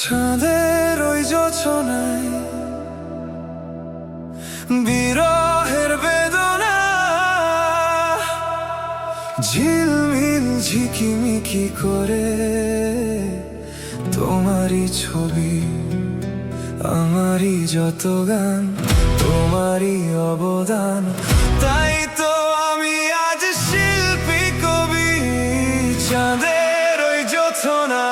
চাঁদের ওই যোছনায় বিরহের বেদনা ঝিলমিল ঝিকিমিকি করে তোমারই ছবি, আমারই যত গান, তোমারই অবদান। তাই তো আমি আজ শিল্পী কবি, চাঁদের ওই যোছনা।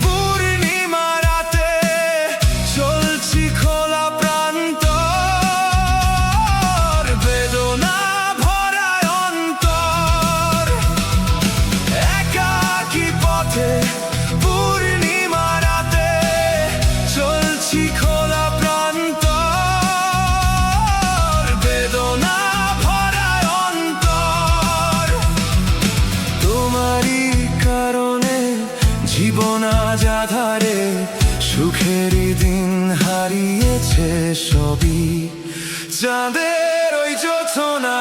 পূর্ণিমা রাতে চলছি খোলা প্রান্তর, বেদনা ভরা অন্তর। একাকী পথে পূর্ণিমা রাতে চলছি খোলা প্রান্তর, বেদনা ভরা অন্তর। তোমারই কারণে জীবন আজ আধারে, সুখেরই দিন হারিয়েছে সবই চাঁদের ওই যোছনা।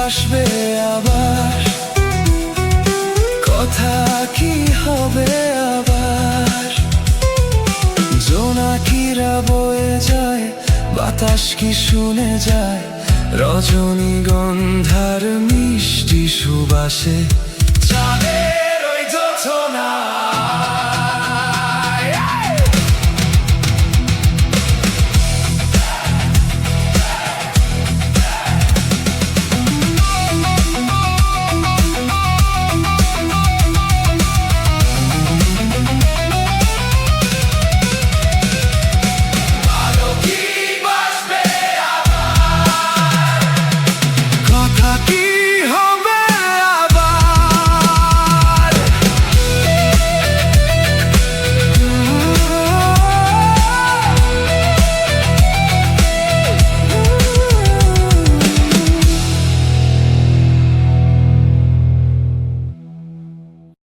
আসবে আবার কথা কি হবে আবার, জোনাকিরা বয়ে যায়, বাতাস কি শুনে যায়, রজনীগন্ধার মিষ্টি সুবাসে চাঁদে